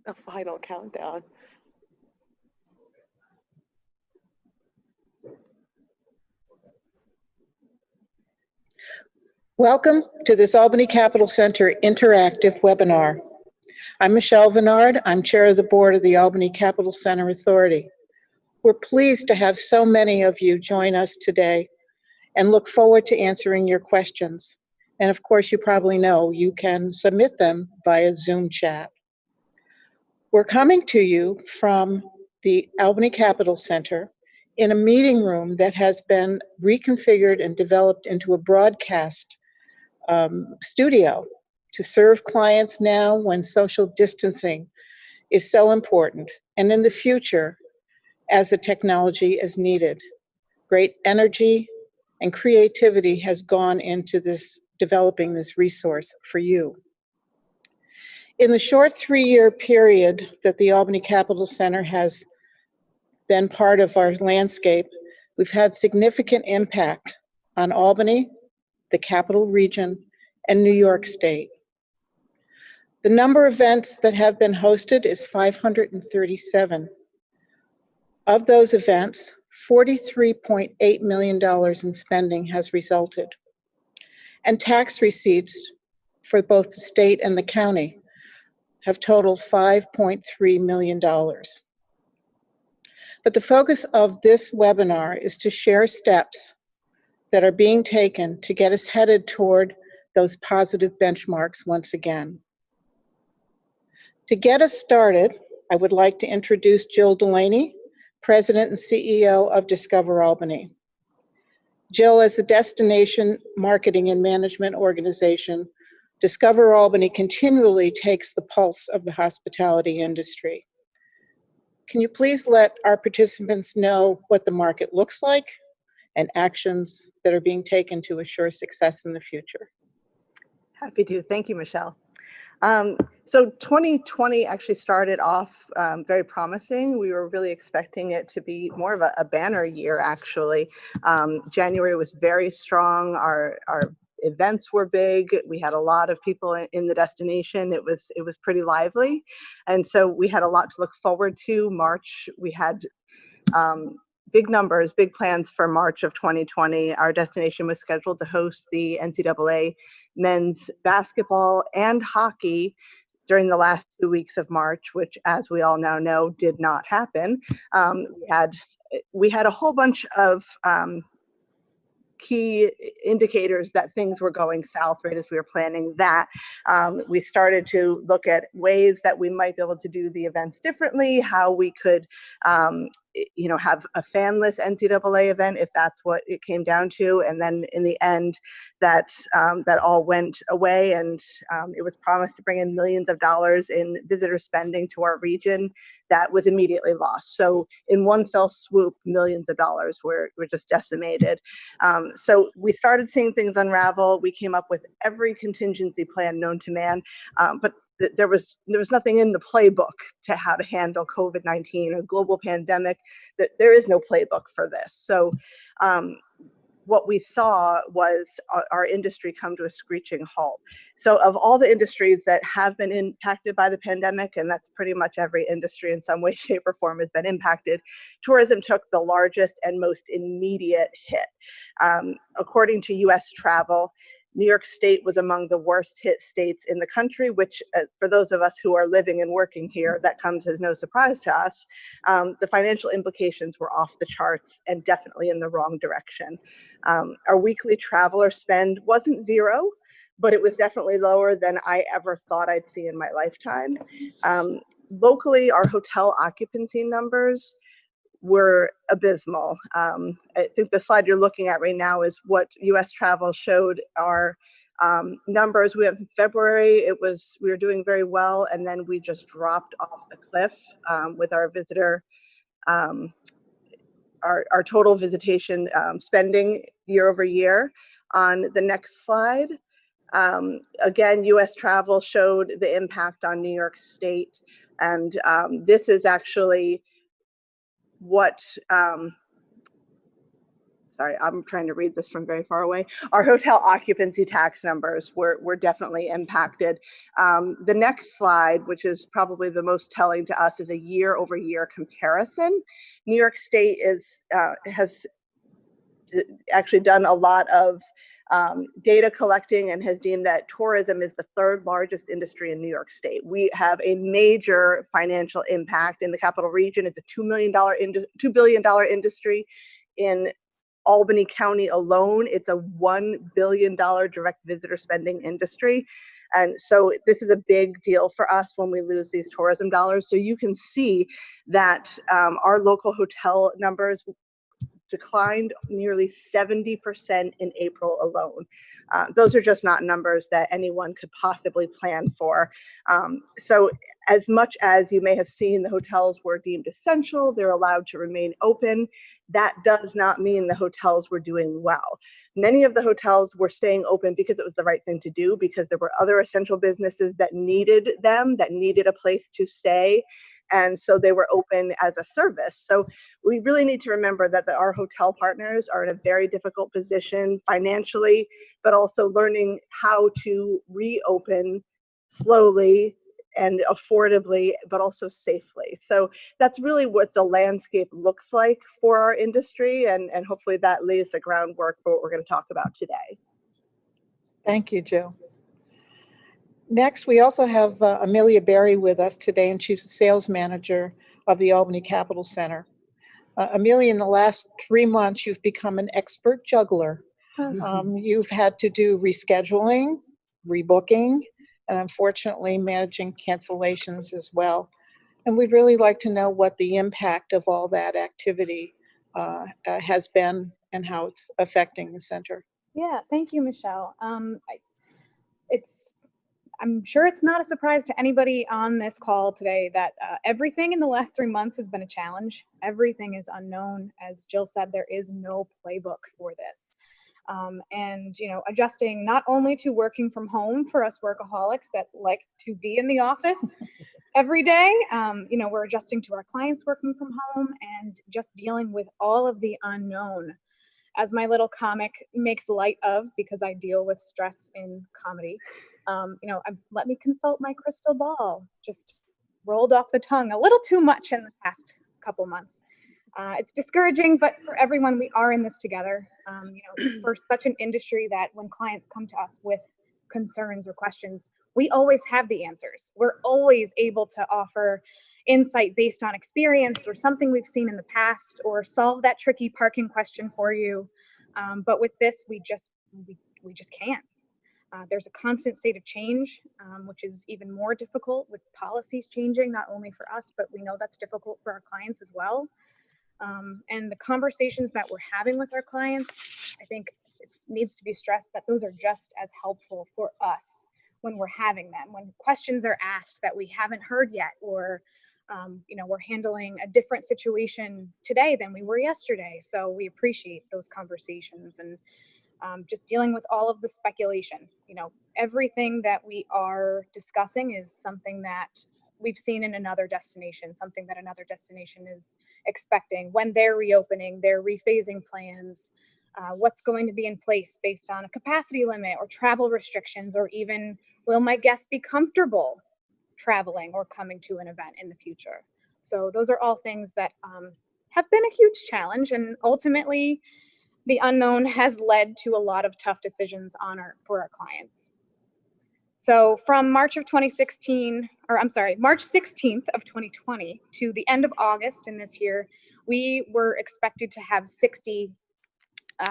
The final countdown. Welcome to this Albany Capital Center interactive webinar. I'm Michelle Vennard. I'm chair of the board of the Albany Capital Center Authority. We're pleased to have so many of you join us today and look forward to answering your questions. And of course, you probably know you can submit them via Zoom chat. We're coming to you from the Albany Capital Center in a meeting room that has been reconfigured and developed into a broadcast studio to serve clients now when social distancing is so important, and in the future as the technology is needed. Great energy and creativity has gone into this, developing this resource for you. In the short 3-year period that the Albany Capital Center has been part of our landscape, we've had significant impact on Albany, the Capital Region, and New York State. The number of events that have been hosted is 537. Of those events, $43.8 million in spending has resulted, and tax receipts for both the state and the county have totaled $5.3 million. But the focus of this webinar is to share steps that are being taken to get us headed toward those positive benchmarks once again. To get us started, I would like to introduce Jill Delaney, President and CEO of Discover Albany. Jill, as the destination marketing and management organization, Discover Albany continually takes the pulse of the hospitality industry. Can you please let our participants know what the market looks like and actions that are being taken to assure success in the future? Happy to. Thank you, Michelle. So 2020 actually started off very promising. We were really expecting it to be more of a banner year, actually. January was very strong. Our events were big. We had a lot of people in the destination. It was pretty lively. And so we had a lot to look forward to. March, we had big numbers, big plans for March of 2020. Our destination was scheduled to host the NCAA men's basketball and hockey during the last 2 weeks of March, which, as we all now know, did not happen. We had a whole bunch of key indicators that things were going south right as we were planning that. We started to look at ways that we might be able to do the events differently, how we could have a fanless NCAA event if that's what it came down to. And then in the end, that all went away, and it was promised to bring in millions of dollars in visitor spending to our region that was immediately lost. So in one fell swoop, millions of dollars were just decimated. So we started seeing things unravel. We came up with every contingency plan known to man, but there was nothing in the playbook to how to handle COVID-19, a global pandemic. That there is no playbook for this. So what we saw was our industry come to a screeching halt. So of all the industries that have been impacted by the pandemic, and that's pretty much every industry in some way, shape, or form has been impacted, tourism took the largest and most immediate hit. According to U.S. Travel, New York State was among the worst hit states in the country, which for those of us who are living and working here, that comes as no surprise to us. The financial implications were off the charts and definitely in the wrong direction. Our weekly traveler spend wasn't zero, but it was definitely lower than I ever thought I'd see in my lifetime. Locally, our hotel occupancy numbers were abysmal. I think the slide you're looking at right now is what U.S. Travel showed our numbers. We have February, we were doing very well, and then we just dropped off the cliff with our visitor, our total visitation spending year over year. On the next slide, again, U.S. travel showed the impact on New York State, and this is actually what, sorry, I'm trying to read this from very far away. Our hotel occupancy tax numbers were definitely impacted. The next slide, which is probably the most telling to us, is a year-over-year comparison. New York State has actually done a lot of data collecting and has deemed that tourism is the third largest industry in New York State. We have a major financial impact in the capital region. It's a $2 billion industry. In Albany County alone, it's a $1 billion direct visitor spending industry. And so this is a big deal for us when we lose these tourism dollars. So you can see that our local hotel numbers declined nearly 70% in April alone. Those are just not numbers that anyone could possibly plan for. So as much as you may have seen the hotels were deemed essential, they're allowed to remain open, that does not mean the hotels were doing well. Many of the hotels were staying open because it was the right thing to do, because there were other essential businesses that needed them, that needed a place to stay. And so they were open as a service. So we really need to remember that our hotel partners are in a very difficult position financially, but also learning how to reopen slowly and affordably, but also safely. So that's really what the landscape looks like for our industry. And hopefully that lays the groundwork for what we're going to talk about today. Thank you, Jill. Next, we also have Amelia Berry with us today, and she's the sales manager of the Albany Capital Center. Amelia, in the last 3 months, you've become an expert juggler. You've had to do rescheduling, rebooking, and unfortunately managing cancellations as well. And we'd really like to know what the impact of all that activity has been and how it's affecting the center. Yeah, thank you, Michelle. I'm sure it's not a surprise to anybody on this call today that everything in the last 3 months has been a challenge. Everything is unknown. As Jill said, there is no playbook for this. And, adjusting not only to working from home for us workaholics that like to be in the office every day, we're adjusting to our clients working from home and just dealing with all of the unknown. As my little comic makes light of, because I deal with stress in comedy, let me consult my crystal ball. Just rolled off the tongue a little too much in the past couple months. It's discouraging, but for everyone, we are in this together. For such an industry that when clients come to us with concerns or questions, we always have the answers. We're always able to offer insight based on experience or something we've seen in the past, or solve that tricky parking question for you. But with this, we just can't. There's a constant state of change, which is even more difficult with policies changing, not only for us, but we know that's difficult for our clients as well. And the conversations that we're having with our clients, I think it needs to be stressed that those are just as helpful for us when we're having them, when questions are asked that we haven't heard yet, or we're handling a different situation today than we were yesterday. So we appreciate those conversations, and just dealing with all of the speculation. Everything that we are discussing is something that we've seen in another destination, something that another destination is expecting when they're reopening, they're rephasing plans, what's going to be in place based on a capacity limit or travel restrictions, or even will my guests be comfortable traveling or coming to an event in the future. So those are all things that have been a huge challenge, and ultimately the unknown has led to a lot of tough decisions for our clients. So from March 16th of 2020 to the end of August in this year, we were expected to have 60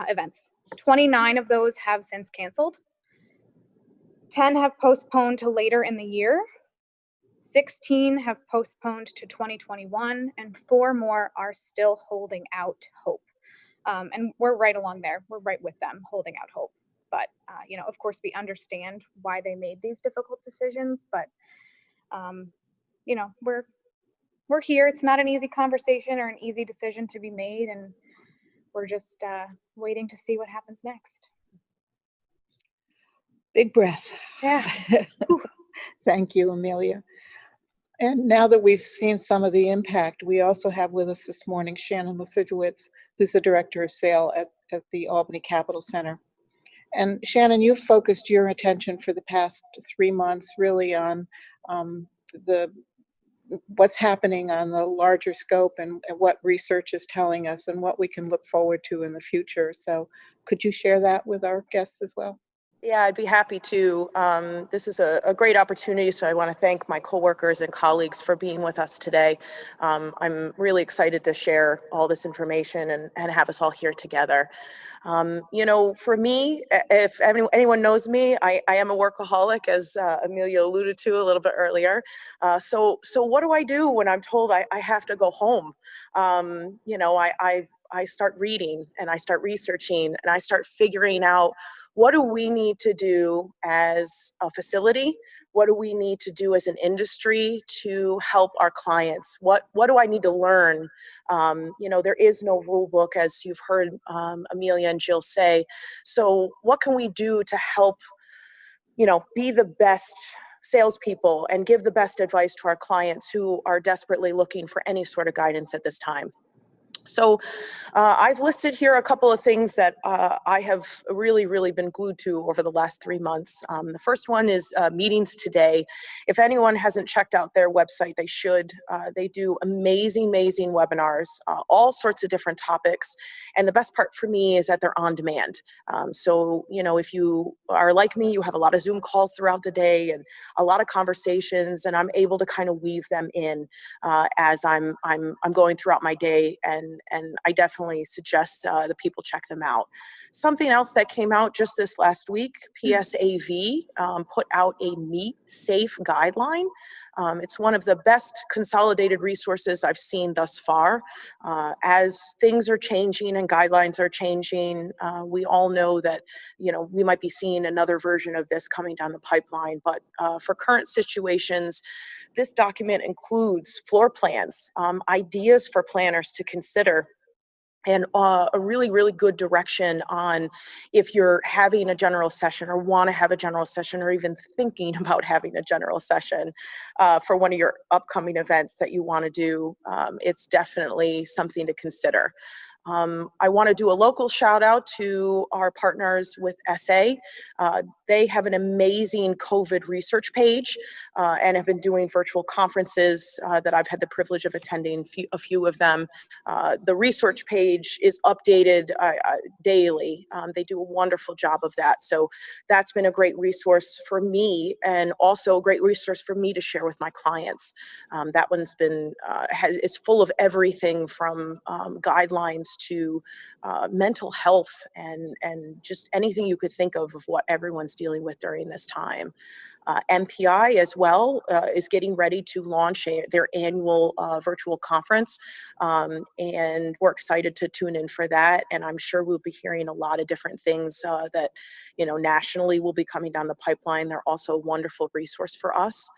events. 29 of those have since canceled. 10 have postponed to later in the year. 16 have postponed to 2021, and 4 more are still holding out hope. And we're right along there. We're right with them, holding out hope. But, of course, we understand why they made these difficult decisions, but, we're here. It's not an easy conversation or an easy decision to be made, and we're just waiting to see what happens next. Big breath. Yeah. Thank you, Amelia. And now that we've seen some of the impact, we also have with us this morning Shannon Lefidowitz, who's the Director of Sale at the Albany Capital Center. And Shannon, you've focused your attention for the past 3 months really on what's happening on the larger scope and what research is telling us and what we can look forward to in the future. So could you share that with our guests as well? Yeah, I'd be happy to. This is a great opportunity, so I want to thank my coworkers and colleagues for being with us today. I'm really excited to share all this information and have us all here together. For me, if anyone knows me, I am a workaholic, as Amelia alluded to a little bit earlier. So what do I do when I'm told I have to go home? I start reading and I start researching and I start figuring out, what do we need to do as a facility? What do we need to do as an industry to help our clients? What do I need to learn? There is no rule book, as you've heard Amelia and Jill say. So what can we do to help, be the best salespeople and give the best advice to our clients who are desperately looking for any sort of guidance at this time? So I've listed here a couple of things that I have really been glued to over the last 3 months. The first one is meetings today. If anyone hasn't checked out their website, they should. They do amazing webinars, all sorts of different topics. And the best part for me is that they're on demand. So, if you are like me, you have a lot of Zoom calls throughout the day and a lot of conversations, and I'm able to kind of weave them in as I'm going throughout my day, and I definitely suggest that people check them out. Something else that came out just this last week, PSAV put out a meat safe guideline. It's one of the best consolidated resources I've seen thus far. As things are changing and guidelines are changing, we all know that, we might be seeing another version of this coming down the pipeline. But for current situations, this document includes floor plans, ideas for planners to consider, and a really good direction on if you're having a general session or want to have a general session or even thinking about having a general session for one of your upcoming events that you want to do. It's definitely something to consider. I want to do a local shout out to our partners with SA. They have an amazing COVID research page and have been doing virtual conferences that I've had the privilege of attending a few of them. The research page is updated daily. They do a wonderful job of that. So that's been a great resource for me, and also a great resource for me to share with my clients. That one's been, is full of everything from guidelines to mental health and just anything you could think of what everyone's dealing with during this time. MPI as well is getting ready to launch their annual virtual conference, and we're excited to tune in for that. And I'm sure we'll be hearing a lot of different things that, nationally will be coming down the pipeline. They're also a wonderful resource for us.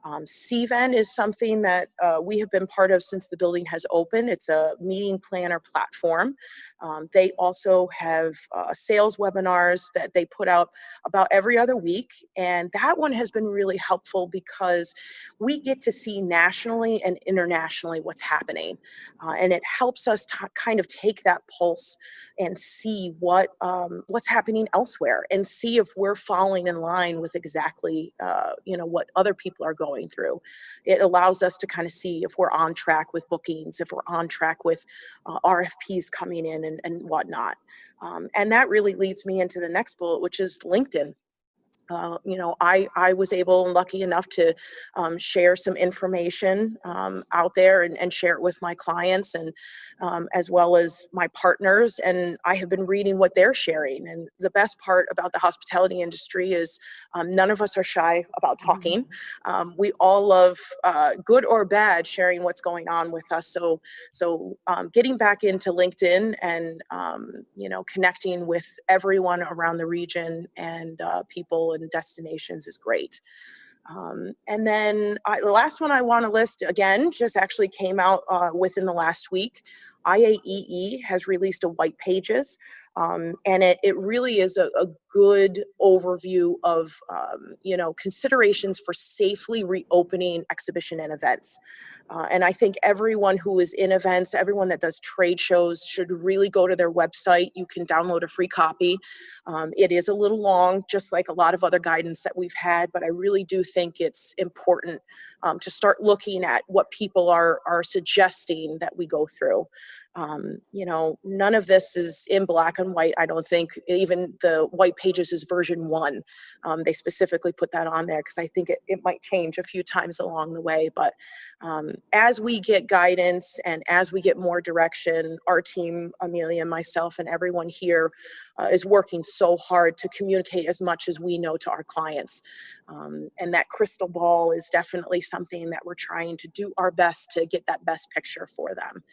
CVEN is something that we have been part of since the building has opened. It's a meeting planner platform. They also have sales webinars that they put out about every other week. And that one has been really helpful because we get to see nationally and internationally what's happening. And it helps us to kind of take that pulse and see what's happening elsewhere and see if we're falling in line with exactly what other people are going through. It allows us to kind of see if we're on track with bookings, if we're on track with RFPs coming in and whatnot. And that really leads me into the next bullet, which is LinkedIn. I was able and lucky enough to share some information out there and share it with my clients and as well as my partners. And I have been reading what they're sharing. And the best part about the hospitality industry is none of us are shy about talking. We all love, good or bad, sharing what's going on with us. So getting back into LinkedIn and, connecting with everyone around the region and people and destinations is great. And then the last one I want to list, again, just actually came out within the last week. IAEE has released a white pages, and it really is a good overview of, considerations for safely reopening exhibition and events. And I think everyone who is in events, everyone that does trade shows should really go to their website. You can download a free copy. It is a little long, just like a lot of other guidance that we've had, but I really do think it's important to start looking at what people are suggesting that we go through. None of this is in black and white. I don't think even the white pages is version 1. They specifically put that on there because I think it might change a few times along the way. But as we get guidance and as we get more direction, our team, Amelia, myself, and everyone here is working so hard to communicate as much as we know to our clients. And that crystal ball is definitely something that we're trying to do our best to get that best picture for them.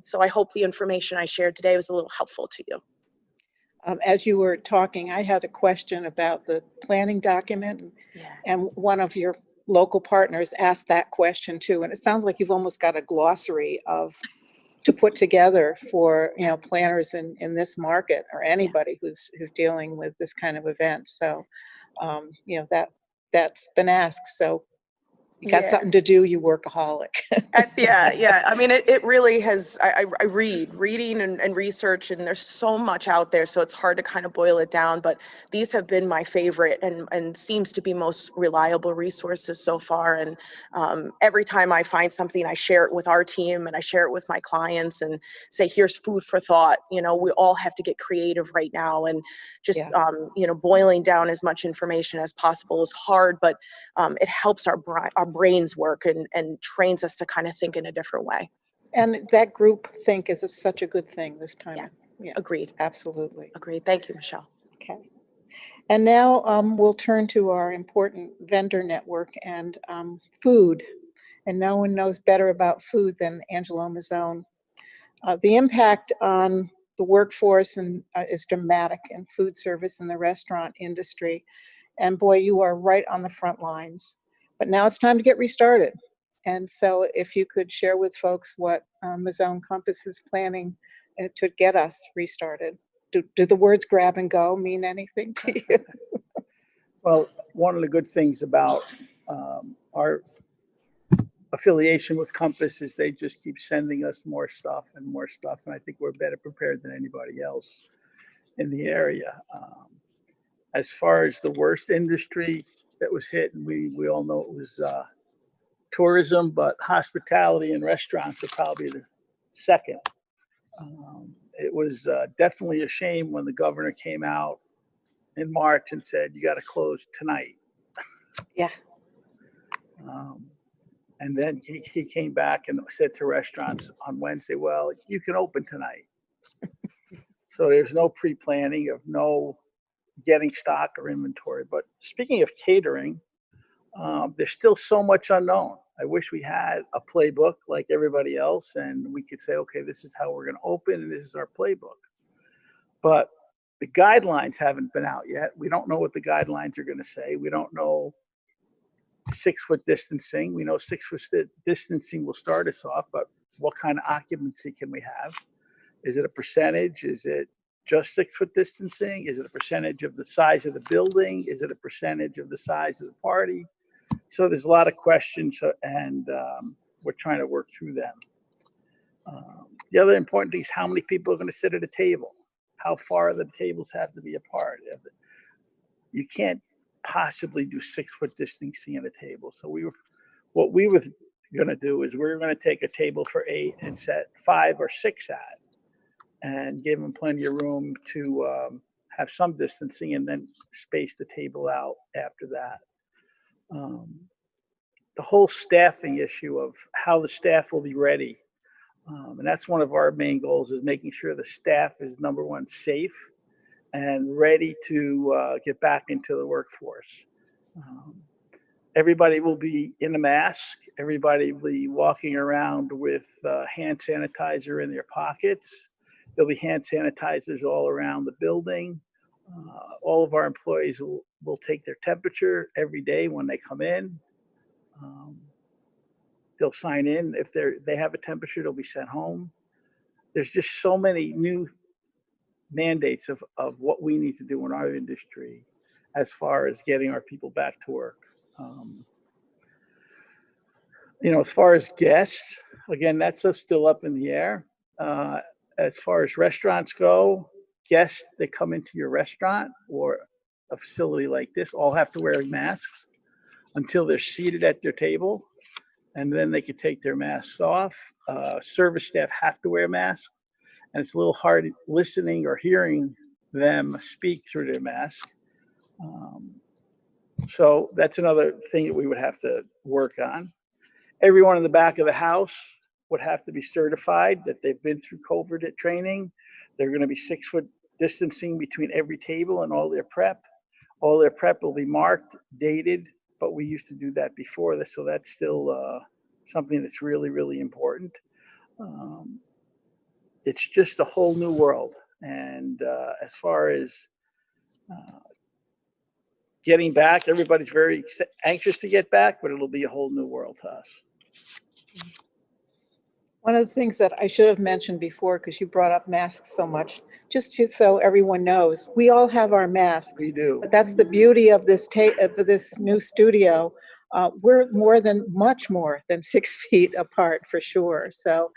So I hope the information I shared today was a little helpful to you. As you were talking, I had a question about the planning document, and one of your local partners asked that question too. And it sounds like you've almost got a glossary to put together for planners in this market or anybody who's dealing with this kind of event. So that's been asked. So you got something to do, you workaholic. I mean, it really has, I reading and research, and there's so much out there, so it's hard to kind of boil it down, but these have been my favorite and seems to be most reliable resources so far. And every time I find something, I share it with our team and I share it with my clients and say, here's food for thought. We all have to get creative right now, and just, boiling down as much information as possible is hard, but it helps our brains work and trains us to kind of think in a different way. And that group think is such a good thing this time. Yeah. Agreed. Absolutely. Agreed. Thank you, Michelle. Okay. And now we'll turn to our important vendor network and food. And no one knows better about food than Angelo Mazzone. The impact on the workforce is dramatic in food service and the restaurant industry. And boy, you are right on the front lines. But now it's time to get restarted. And so if you could share with folks what Mazzone Compass is planning to get us restarted. Do the words grab and go mean anything to you? Well, one of the good things about our affiliation with Compass is they just keep sending us more stuff. And I think we're better prepared than anybody else in the area. As far as the worst industry that was hit, and we all know it was tourism, but hospitality and restaurants are probably the second. It was definitely a shame when the governor came out in March and said, you got to close tonight. Yeah. And then he came back and said to restaurants on Wednesday, well, you can open tonight. So there's no pre-planning of no getting stock or inventory. But speaking of catering, there's still so much unknown. I wish we had a playbook like everybody else and we could say, okay, this is how we're going to open and this is our playbook. But the guidelines haven't been out yet. We don't know what the guidelines are going to say. We don't know 6-foot distancing. We know 6-foot distancing will start us off, but what kind of occupancy can we have? Is it a percentage? Is it just 6-foot distancing? Is it a percentage of the size of the building? Is it a percentage of the size of the party? So there's a lot of questions, and we're trying to work through them. The other important thing is how many people are going to sit at a table. How far the tables have to be apart. You can't possibly do 6-foot distancing at a table. So what we were going to do is we were going to take a table for 8 and set 5 or 6 at, and give them plenty of room to have some distancing and then space the table out after that. The whole staffing issue of how the staff will be ready. And that's one of our main goals, is making sure the staff is, number one, safe and ready to get back into the workforce. Everybody will be in a mask. Everybody will be walking around with hand sanitizer in their pockets. There'll be hand sanitizers all around the building. All of our employees will take their temperature every day when they come in. They'll sign in. If they have a temperature, they'll be sent home. There's just so many new mandates of what we need to do in our industry as far as getting our people back to work. As far as guests, again, that's still up in the air. As far as restaurants go, guests that come into your restaurant or a facility like this all have to wear masks until they're seated at their table, and then they can take their masks off. Service staff have to wear masks, and it's a little hard listening or hearing them speak through their mask. So that's another thing that we would have to work on. Everyone in the back of the house would have to be certified that they've been through COVID training. They're going to be 6-foot distancing between every table and all their prep. All their prep will be marked, dated, but we used to do that before this, so that's still something that's really, really important. It's just a whole new world. And as far as getting back, everybody's very anxious to get back, but it'll be a whole new world to us. One of the things that I should have mentioned before, because you brought up masks so much, just so everyone knows, we all have our masks. We do. But that's the beauty of this this new studio. We're much more than 6 feet apart for sure. So,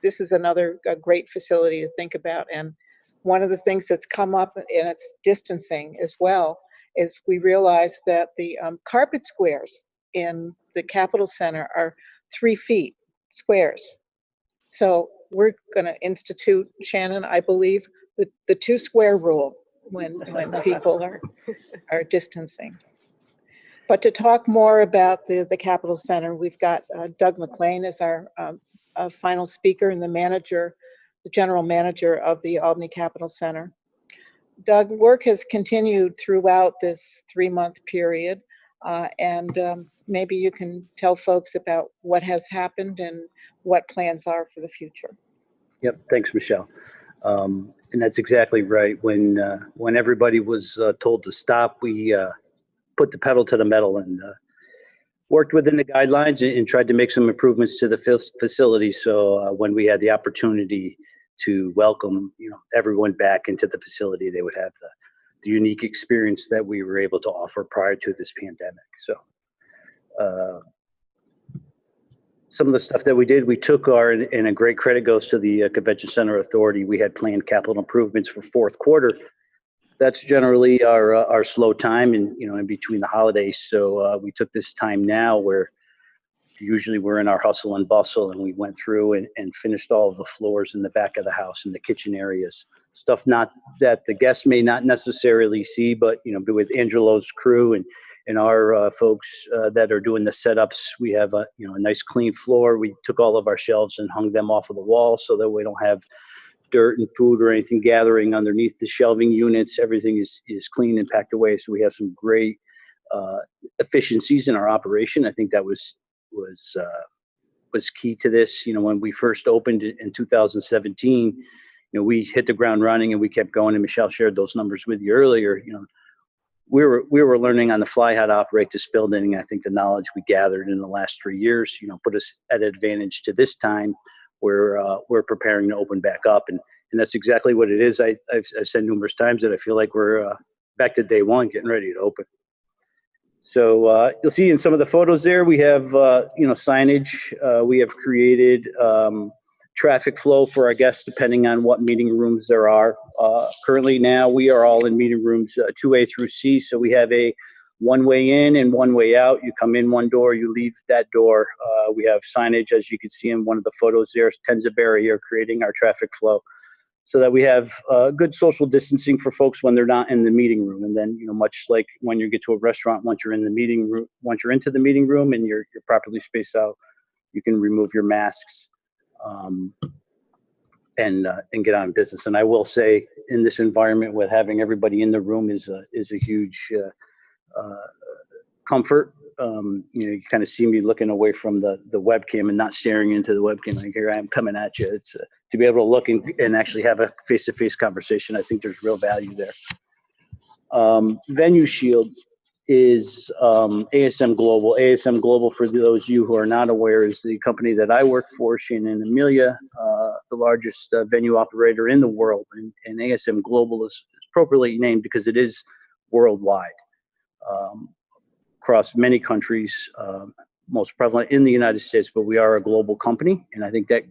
this is another great facility to think about. And one of the things that's come up in its distancing as well is we realized that the carpet squares in the Capitol Center are 3 feet squares. So we're going to institute, Shannon, I believe, the 2 square rule when people are distancing. But to talk more about the Capitol Center, we've got Doug McLean as our final speaker and the general manager of the Albany Capitol Center. Doug, work has continued throughout this 3-month period, and maybe you can tell folks about what has happened and what plans are for the future. Yep, thanks, Michelle. And that's exactly right. When everybody was told to stop, we put the pedal to the metal and worked within the guidelines and tried to make some improvements to the facility. So when we had the opportunity to welcome everyone back into the facility, they would have the unique experience that we were able to offer prior to this pandemic. So some of the stuff that we did, we took and a great credit goes to the Convention Center Authority. We had planned capital improvements for fourth quarter. That's generally our slow time in between the holidays. So we took this time now where usually we're in our hustle and bustle, and we went through and finished all of the floors in the back of the house and the kitchen areas. Stuff not that the guests may not necessarily see, but with Angelo's crew and our folks that are doing the setups, we have a nice clean floor. We took all of our shelves and hung them off of the wall so that we don't have dirt and food or anything gathering underneath the shelving units. Everything is clean and packed away. So we have some great efficiencies in our operation. I think that was key to this. When we first opened in 2017, we hit the ground running and we kept going. And Michelle shared those numbers with you earlier. We were learning on the fly how to operate this building. And I think the knowledge we gathered in the last 3 years, put us at an advantage to this time where we're preparing to open back up. And that's exactly what it is. I've said numerous times that I feel like we're back to day one, getting ready to open. So you'll see in some of the photos there, we have, signage. We have created traffic flow for our guests depending on what meeting rooms there are. Currently now we are all in meeting rooms 2A through C. So we have a one way in and one way out. You come in one door, you leave that door. We have signage, as you can see in one of the photos there, tens of barrier creating our traffic flow. so that we have good social distancing for folks when they're not in the meeting room. And then, much like when you get to a restaurant, once you're in the meeting room, once you're into the meeting room and you're properly spaced out, you can remove your masks and get on business. And I will say, in this environment, with having everybody in the room is a huge comfort. You kind of see me looking away from the webcam and not staring into the webcam. Like, here I am coming at you. It's to be able to look and actually have a face-to-face conversation. I think there's real value there. Venue Shield is ASM Global. ASM Global, for those of you who are not aware, is the company that I work for, Shane and Amelia, the largest venue operator in the world. And ASM Global is appropriately named because it is worldwide, across many countries, most prevalent in the United States, but we are a global company. And I think that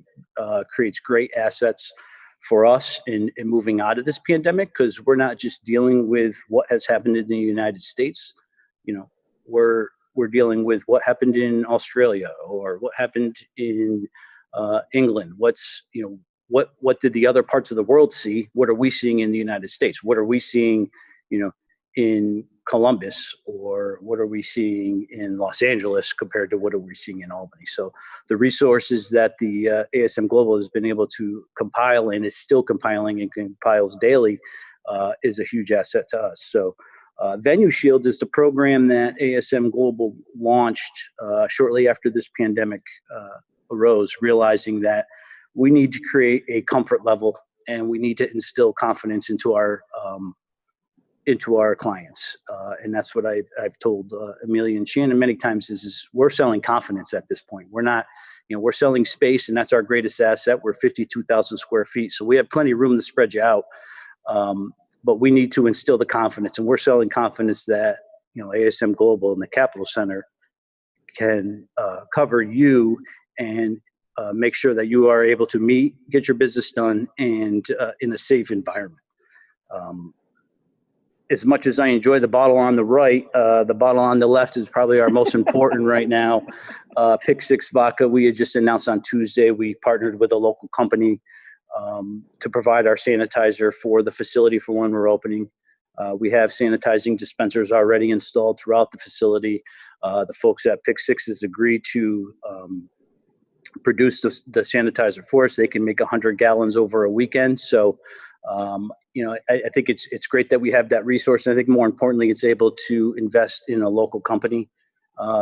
creates great assets for us in moving out of this pandemic, because we're not just dealing with what has happened in the United States. We're dealing with what happened in Australia or what happened in England. What did the other parts of the world see? What are we seeing in the United States? What are we seeing, in Columbus, or what are we seeing in Los Angeles compared to what are we seeing in Albany? So the resources that the ASM Global has been able to compile and is still compiling and compiles daily is a huge asset to us. So Venue Shield is the program that ASM Global launched shortly after this pandemic arose, realizing that we need to create a comfort level and we need to instill confidence into our clients. And that's what I've told Amelia and Shannon many times is we're selling confidence at this point. We're not, we're selling space, and that's our greatest asset. We're 52,000 square feet. So we have plenty of room to spread you out. But we need to instill the confidence, and we're selling confidence that, ASM Global and the Capital Center can cover you and make sure that you are able to get your business done, and in a safe environment. As much as I enjoy the bottle on the right, the bottle on the left is probably our most important right now. Pick 6 Vodka, we had just announced on Tuesday, we partnered with a local company to provide our sanitizer for the facility for when we're opening. We have sanitizing dispensers already installed throughout the facility. The folks at Pick 6 has agreed to produce the sanitizer for us. They can make 100 gallons over a weekend. So I think it's great that we have that resource. And I think more importantly, it's able to invest in a local company.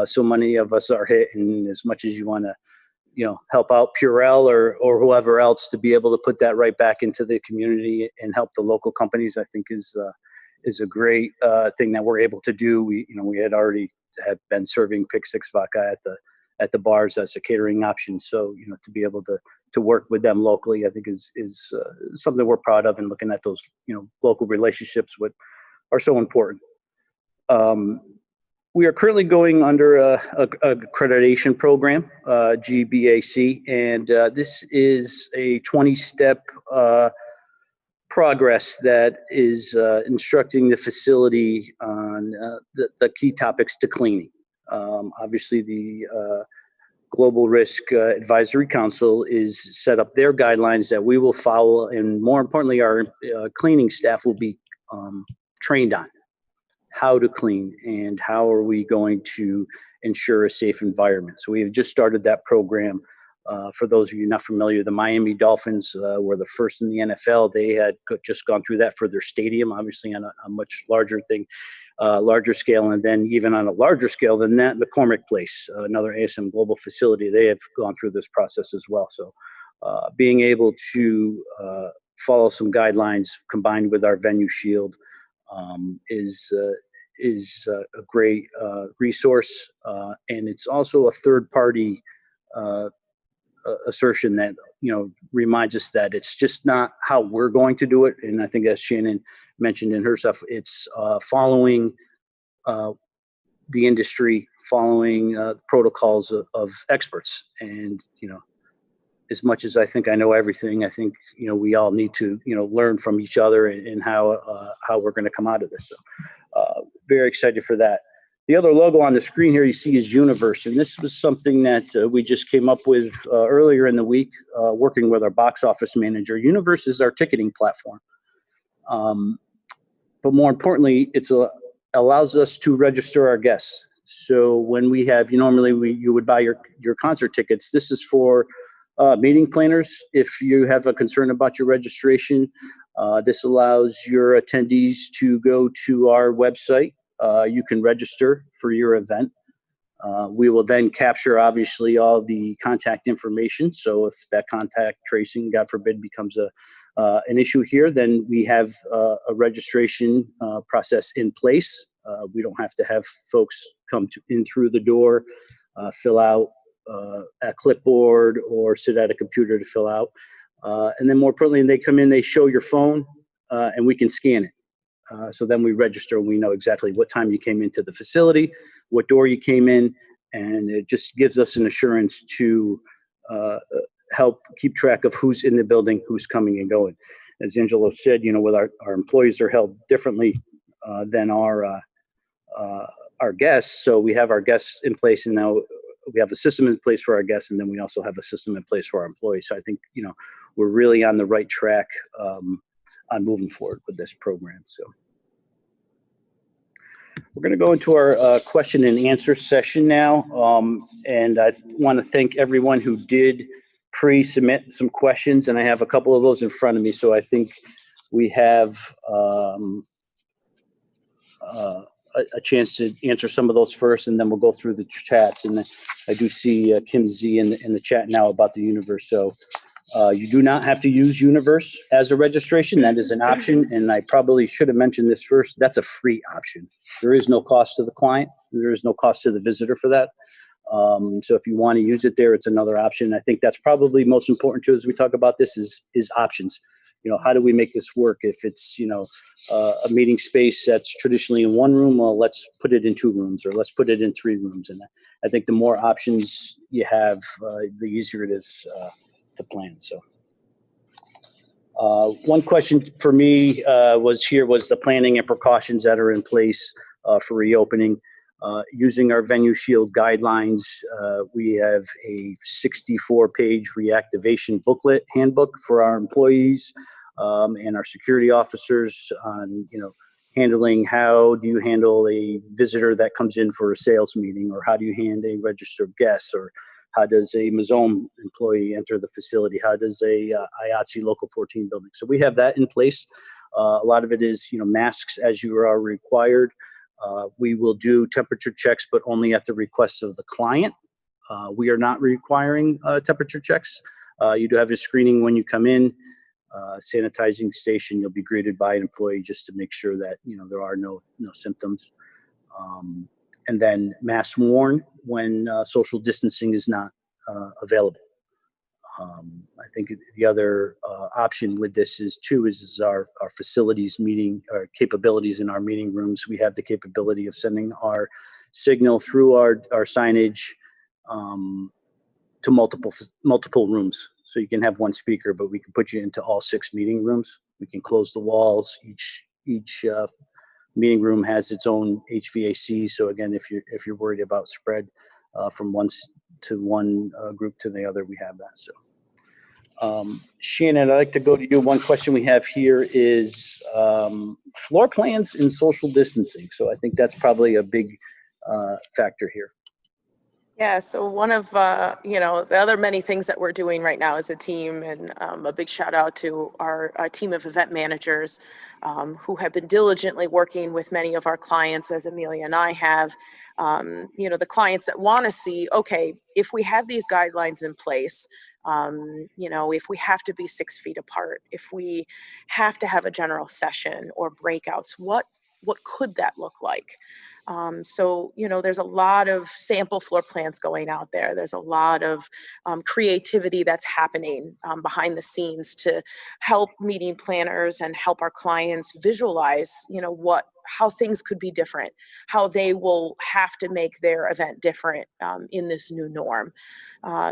So many of us are hit, and as much as you want to, help out Purell or whoever else, to be able to put that right back into the community and help the local companies, I think is a great thing that we're able to do. We had already been serving Pick 6 Vodka at the bars as a catering option. So, to be able to work with them locally, I think is something we're proud of, and looking at those, local relationships are so important. We are currently going under a accreditation program, GBAC, and this is a 20-step progress that is instructing the facility on the key topics to cleaning. Obviously, the Global Risk Advisory Council is set up their guidelines that we will follow, and more importantly, our cleaning staff will be trained on how to clean and how are we going to ensure a safe environment. So we have just started that program. For those of you not familiar, the Miami Dolphins were the first in the NFL. They had just gone through that for their stadium, obviously on a much larger thing. Larger scale, and then even on a larger scale than that, McCormick Place, another ASM Global facility, they have gone through this process as well. So being able to follow some guidelines combined with our Venue Shield is a great resource, and it's also a third-party assertion that reminds us that it's just not how we're going to do it. And I think, as Shannon mentioned in her stuff, it's following the industry, following protocols of experts. And as much as I think I know everything, I think we all need to learn from each other and how we're going to come out of this. So very excited for that. The other logo on the screen here you see is Universe, and this was something that we just came up with earlier in the week, working with our box office manager. Universe is our ticketing platform, but more importantly, it allows us to register our guests. So when we have, you would buy your concert tickets. This is for meeting planners. If you have a concern about your registration, this allows your attendees to go to our website. You can register for your event. We will then capture, obviously, all the contact information. So if that contact tracing, God forbid, becomes an issue here, then we have a registration process in place. We don't have to have folks come in through the door, fill out a clipboard or sit at a computer to fill out. And then more importantly, they come in, they show your phone, and we can scan it. So then we register, and we know exactly what time you came into the facility, what door you came in, and it just gives us an assurance to help keep track of who's in the building, who's coming and going. As Angelo said, with our employees are held differently than our guests. So we have our guests in place, and now we have a system in place for our guests, and then we also have a system in place for our employees. So I think, we're really on the right track on moving forward with this program. So we're going to go into our question and answer session now. And I want to thank everyone who did pre-submit some questions, and I have a couple of those in front of me. So I think we have a chance to answer some of those first, and then we'll go through the chats. And I do see Kim Z in the chat now about the Universe. So you do not have to use Universe as a registration. That is an option, and I probably should have mentioned this first. That's a free option. There is no cost to the client. There is no cost to the visitor for that. So if you want to use it there, it's another option. I think that's probably most important too, as we talk about this, is options. How do we make this work? If it's, a meeting space that's traditionally in one room, well, let's put it in 2 rooms, or let's put it in 3 rooms. And I think the more options you have, the easier it is to plan. So one question for me was the planning and precautions that are in place for reopening. Using our Venue Shield guidelines, we have a 64-page reactivation booklet handbook for our employees and our security officers on, handling how do you handle a visitor that comes in for a sales meeting, or how do you handle a registered guest, or how does a Mazzone employee enter the facility? How does a IATSE Local 14 building? So we have that in place. A lot of it is, masks as you are required. We will do temperature checks, but only at the request of the client. We are not requiring temperature checks. You do have a screening when you come in. Sanitizing station, you'll be greeted by an employee just to make sure that there are no symptoms. And then masks worn when social distancing is not available. I think the other option with this is our facilities meeting, our capabilities in our meeting rooms. We have the capability of sending our signal through our signage to multiple rooms. So you can have one speaker, but we can put you into all 6 meeting rooms. We can close the walls. Each meeting room has its own HVAC. So again, if you're worried about spread from one group to the other, we have that. So Shannon, I'd like to go to you. One question we have here is floor plans and social distancing. So I think that's probably a big factor here. Yeah, so one of, the other many things that we're doing right now as a team, and a big shout out to our team of event managers who have been diligently working with many of our clients, as Amelia and I have, the clients that want to see, okay, if we have these guidelines in place, if we have to be 6 feet apart, if we have to have a general session or breakouts, what could that look like? So, there's a lot of sample floor plans going out there. There's a lot of creativity that's happening behind the scenes to help meeting planners and help our clients visualize, how things could be different, how they will have to make their event different in this new norm.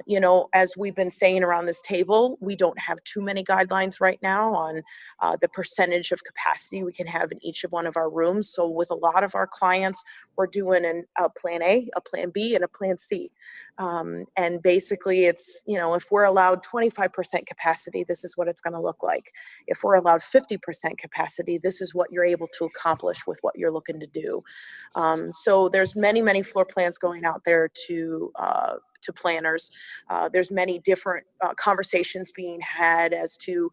You know, as we've been saying around this table, we don't have too many guidelines right now on the percentage of capacity we can have in each of one of our rooms. So with a lot of our clients, we're doing a plan A, a plan B, and a plan C. And basically it's, you know, if we're allowed 25% capacity, this is what it's going to look like. If we're allowed 50% capacity, this is what you're able to accomplish with what you're looking to do. So there's many floor plans going out there to planners. There's many different conversations being had as to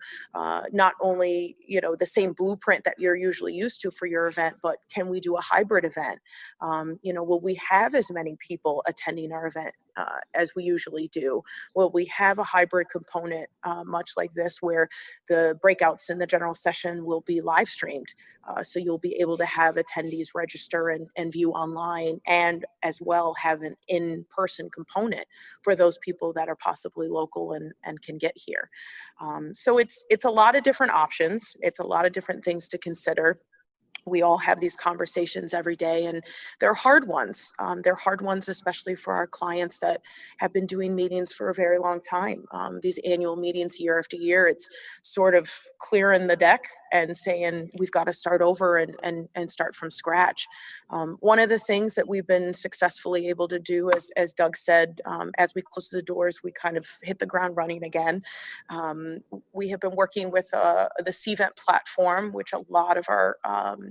not only, you know, the same blueprint that you're usually used to for your event, but can we do a hybrid event? You know, will we have as many people attending our event as we usually do? Will we have a hybrid component much like this, where the breakouts in the general session will be live streamed? So you'll be able to have attendees register and view online, and as well have an in-person component for those people that are possibly local and can get here. So it's a lot of different options. It's a lot of different things to consider. We all have these conversations every day, and they're hard ones. They're hard ones, especially for our clients that have been doing meetings for a very long time. These annual meetings year after year, it's sort of clearing the deck and saying we've got to start over and start from scratch. One of the things that we've been successfully able to do, as Doug said, as we close the doors, we kind of hit the ground running again. We have been working with the CVent platform, which a lot of our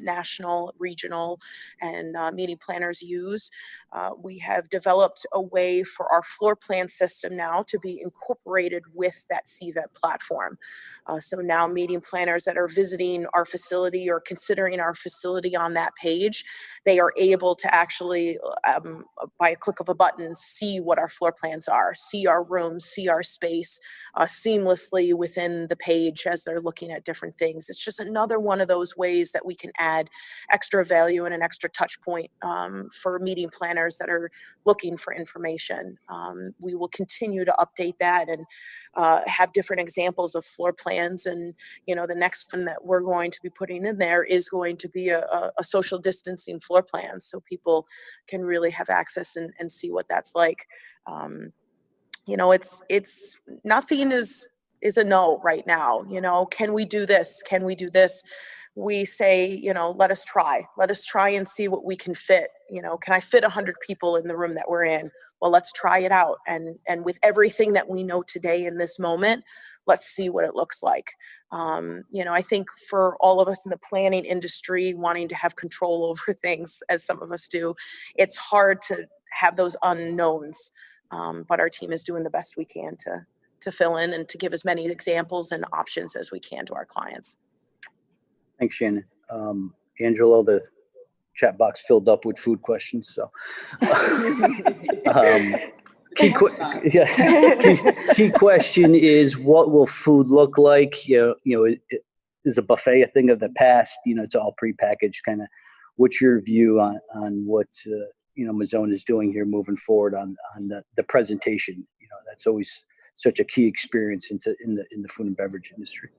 national, regional, and meeting planners use. We have developed a way for our floor plan system now to be incorporated with that CVent platform. So now meeting planners that are visiting our facility or considering our facility on that page, they are able to actually, by a click of a button, see what our floor plans are, see our rooms, see our space seamlessly within the page as they're looking at different things. It's just another one of those ways that we can add extra value and an extra touch point for meeting planners that are looking for information. We will continue to update that and have different examples of floor plans. And, you know, the next one that we're going to be putting in there is going to be a social distancing floor plan, so people can really have access and see what that's like. You know, it's nothing is a no right now. You know, can we do this? Can we do this? We say, you know, let us try and see what we can fit. You know, can I fit 100 people in the room that we're in? Well, let's try it out. And with everything that we know today in this moment, let's see what it looks like. You know, I think for all of us in the planning industry wanting to have control over things, as some of us do, it's hard to have those unknowns. But our team is doing the best we can to fill in and to give as many examples and options as we can to our clients. Thanks, Shannon. Angelo, the chat box filled up with food questions. So, key question is, what will food look like? You know, is a buffet a thing of the past? You know, it's all prepackaged. Kind of, what's your view on what you know, Mazzone is doing here moving forward on the presentation? You know, that's always such a key experience in the food and beverage industry.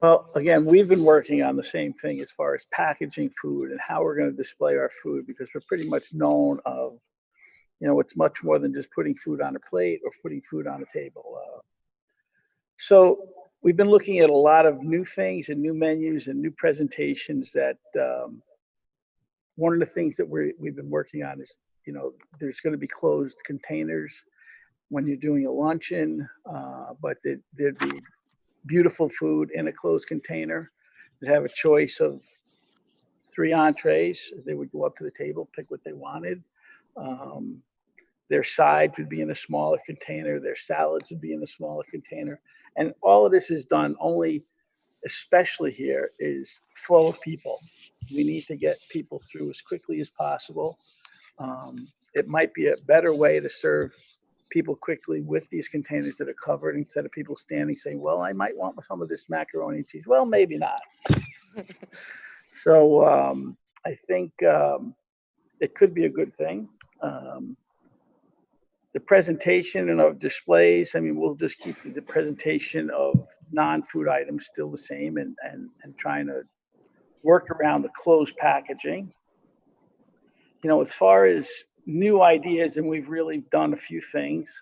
Well, again, we've been working on the same thing as far as packaging food and how we're going to display our food, because we're pretty much known of, you know, it's much more than just putting food on a plate or putting food on a table. So we've been looking at a lot of new things and new menus and new presentations that one of the things that we've been working on is, you know, there's going to be closed containers when you're doing a luncheon, but there'd be beautiful food in a closed container. They'd have a choice of 3 entrees. They would go up to the table, pick what they wanted. Their sides would be in a smaller container. Their salads would be in a smaller container. And all of this is done only, especially here, is flow of people. We need to get people through as quickly as possible. It might be a better way to serve people quickly with these containers that are covered, instead of people standing saying, well, I might want some of this macaroni and cheese. Well, maybe not. So I think it could be a good thing. The presentation and of displays, I mean, we'll just keep the presentation of non-food items still the same, and trying to work around the closed packaging. You know, as far as new ideas, and we've really done a few things.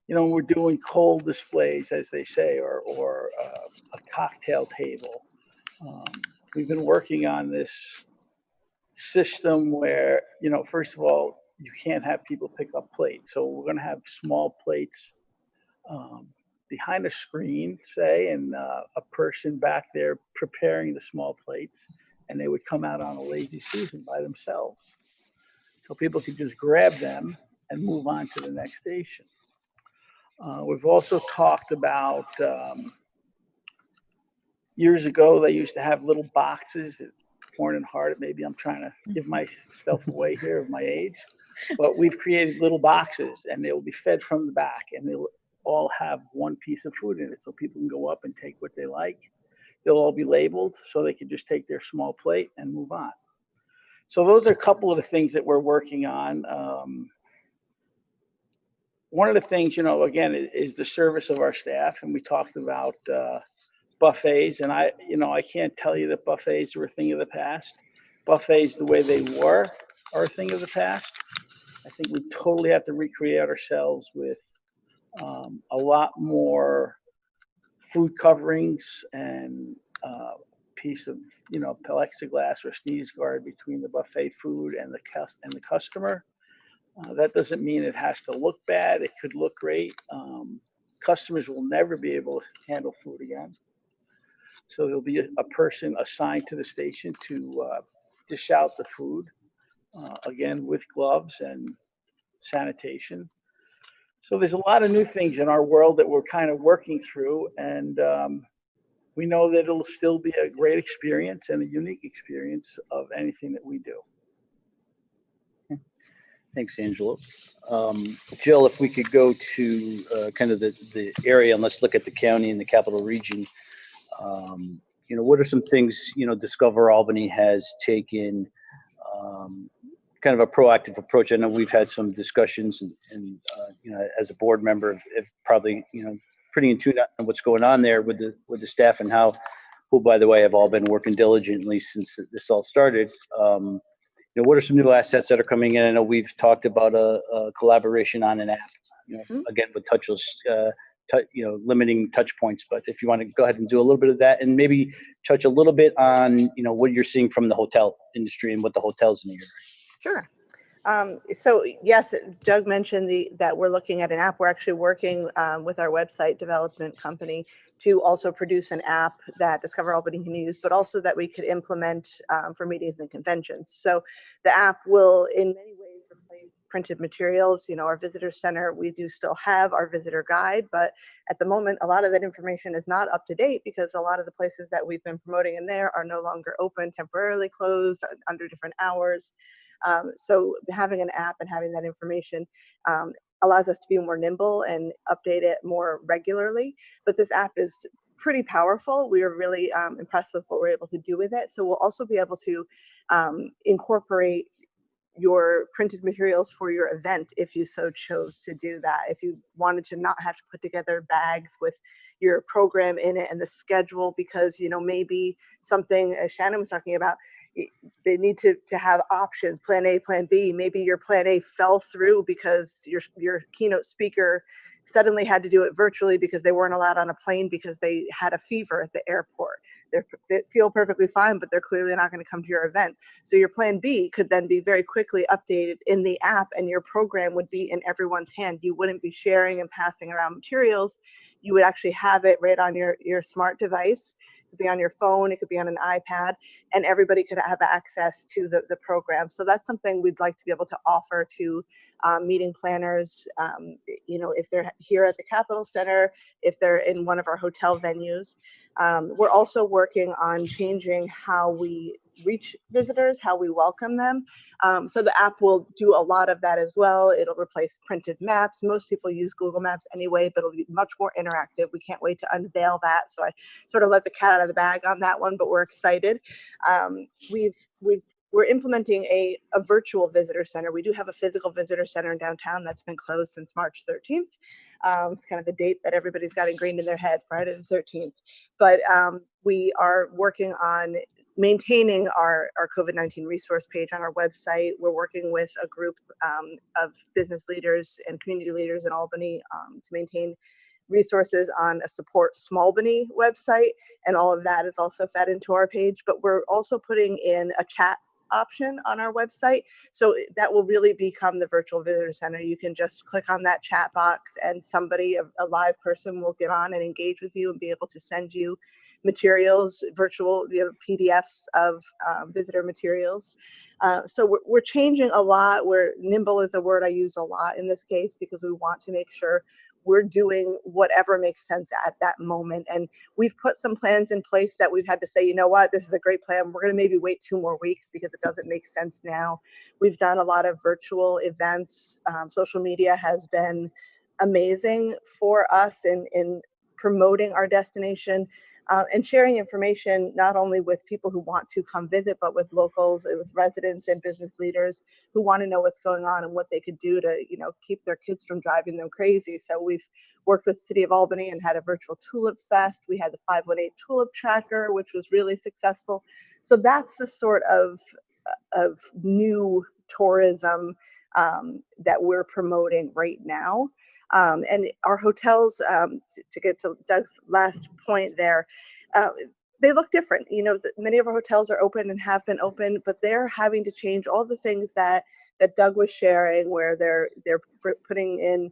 You know, we're doing cold displays, as they say, or a cocktail table. We've been working on this system where, you know, first of all, you can't have people pick up plates. So we're going to have small plates behind a screen, say, and a person back there preparing the small plates, and they would come out on a lazy Susan by themselves. So people could just grab them and move on to the next station. We've also talked about, years ago, they used to have little boxes at Horn and Hart. Maybe I'm trying to give myself away here of my age, but we've created little boxes, and they will be fed from the back, and they'll all have one piece of food in it, so people can go up and take what they like. They'll all be labeled, so they can just take their small plate and move on. So those are a couple of the things that we're working on. One of the things, you know, again, is the service of our staff, and we talked about buffets, and I can't tell you that buffets are a thing of the past. Buffets, the way they were, are a thing of the past. I think we totally have to recreate ourselves with a lot more food coverings and piece of, you know, plexiglass or sneeze guard between the buffet food and the customer. That doesn't mean it has to look bad. It could look great. Customers will never be able to handle food again. So there'll be a person assigned to the station to dish out the food, again, with gloves and sanitation. So there's a lot of new things in our world that we're kind of working through, and we know that it'll still be a great experience and a unique experience of anything that we do. Thanks, Angelo. Jill, if we could go to kind of the area, and let's look at the county and the capital region. You know, what are some things, you know, Discover Albany has taken kind of a proactive approach? I know we've had some discussions, and you know, as a board member, have probably, you know, pretty in tune on what's going on there with the staff, and who, by the way, have all been working diligently since this all started. You know, what are some new assets that are coming in? I know we've talked about a collaboration on an app, you know, again, with touchless, you know, limiting touch points. But if you want to go ahead and do a little bit of that, and maybe touch a little bit on, you know, what you're seeing from the hotel industry and what the hotels in the area. Sure. So yes, Doug mentioned that we're looking at an app. We're actually working with our website development company to also produce an app that Discover Albany can use, but also that we could implement for meetings and conventions. So the app will in many ways replace printed materials. You know, our visitor center, we do still have our visitor guide, but at the moment, a lot of that information is not up to date because a lot of the places that we've been promoting in there are no longer open, temporarily closed under different hours. So having an app and having that information allows us to be more nimble and update it more regularly. But this app is pretty powerful. We are really impressed with what we're able to do with it. So we'll also be able to incorporate your printed materials for your event if you so chose to do that. If you wanted to not have to put together bags with your program in it and the schedule, because, you know, maybe something, as Shannon was talking about, they need to have options, plan A, plan B. Maybe your plan A fell through because your keynote speaker suddenly had to do it virtually because they weren't allowed on a plane because they had a fever at the airport. They feel perfectly fine, but they're clearly not going to come to your event. So your plan B could then be very quickly updated in the app, and your program would be in everyone's hand. You wouldn't be sharing and passing around materials. You would actually have it right on your smart device. It could be on your phone, it could be on an iPad, and everybody could have access to the program. So that's something we'd like to be able to offer to meeting planners, you know, if they're here at the Capitol Center, if they're in one of our hotel venues. We're also working on changing how we reach visitors, how we welcome them. So the app will do a lot of that as well. It'll replace printed maps. Most people use Google Maps anyway, but it'll be much more interactive. We can't wait to unveil that. So I sort of let the cat out of the bag on that one, but we're excited. We've we're implementing a virtual visitor center. We do have a physical visitor center in downtown that's been closed since March 13th. It's kind of the date that everybody's got ingrained in their head, Friday the 13th. But we are working on maintaining our COVID-19 resource page on our website. We're working with a group of business leaders and community leaders in Albany to maintain resources on a support Smallbany website, and all of that is also fed into our page. But we're also putting in a chat option on our website, so that will really become the virtual visitor center. You can just click on that chat box and somebody, a live person, will get on and engage with you and be able to send you materials, virtual PDFs of visitor materials. So we're changing a lot. Nimble is a word I use a lot in this case because we want to make sure we're doing whatever makes sense at that moment. And we've put some plans in place that we've had to say, you know what, this is a great plan. We're going to maybe wait 2 more weeks because it doesn't make sense now. We've done a lot of virtual events. Social media has been amazing for us in promoting our destination. And sharing information not only with people who want to come visit, but with locals, with residents and business leaders who want to know what's going on and what they could do to, keep their kids from driving them crazy. So we've worked with the City of Albany and had a virtual Tulip Fest. We had the 518 Tulip Tracker, which was really successful. So that's the sort of new tourism that we're promoting right now. And our hotels, to get to Doug's last point there, they look different. Many of our hotels are open and have been open, but they're having to change all the things that Doug was sharing, where they're putting in,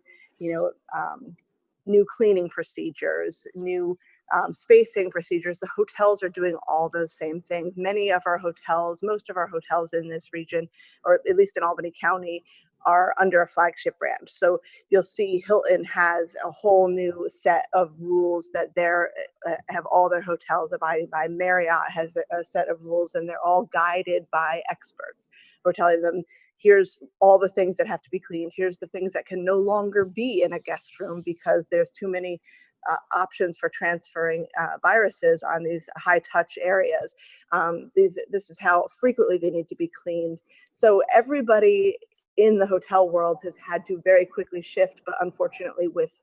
new cleaning procedures, new spacing procedures. The hotels are doing all those same things. Most of our hotels in this region, or at least in Albany County, are under a flagship brand. So you'll see Hilton has a whole new set of rules that they're have all their hotels abiding by. Marriott has a set of rules, and they're all guided by experts. We're telling them, here's all the things that have to be cleaned. Here's the things that can no longer be in a guest room because there's too many options for transferring viruses on these high touch areas. This is how frequently they need to be cleaned. So everybody in the hotel world has had to very quickly shift, but unfortunately with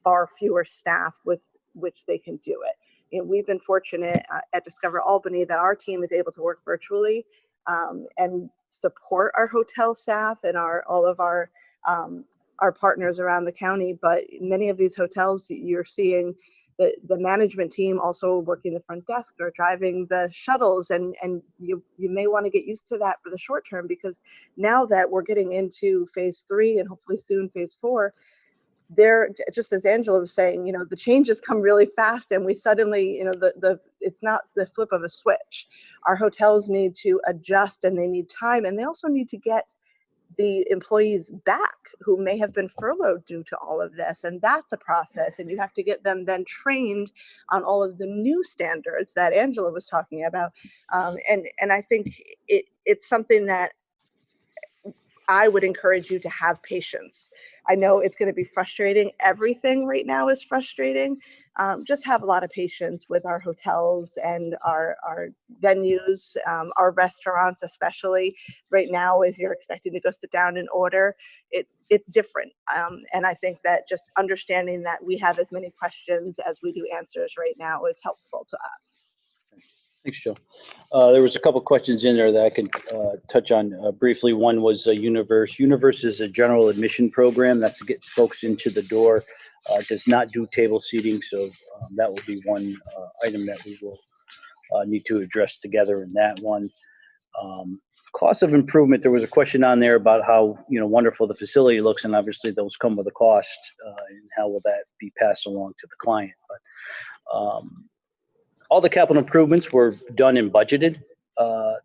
far fewer staff with which they can do it. We've been fortunate at Discover Albany that our team is able to work virtually and support our hotel staff and all of our partners around the county. But many of these hotels, you're seeing the management team also working the front desk or driving the shuttles, and you may want to get used to that for the short term, because now that we're getting into phase 3 and hopefully soon phase 4, they're, just as Angela was saying, the changes come really fast, and we suddenly, it's not the flip of a switch. Our hotels need to adjust, and they need time, and they also need to get the employees back who may have been furloughed due to all of this. And that's a process. And you have to get them then trained on all of the new standards that Angela was talking about. And I think it's something that I would encourage you to have patience. I know it's going to be frustrating. Everything right now is frustrating. Just have a lot of patience with our hotels and our venues, our restaurants, especially right now, as you're expecting to go sit down and order. It's different. And I think that just understanding that we have as many questions as we do answers right now is helpful to us. Thanks, Jill. There was a couple questions in there that I could touch on briefly. One was Universe. Universe is a general admission program that's to get folks into the door. Does not do table seating, so that will be one item that we will need to address together in that one. Cost of improvement, there was a question on there about how wonderful the facility looks, and obviously those come with a cost, and how will that be passed along to the client. But all the capital improvements were done and budgeted.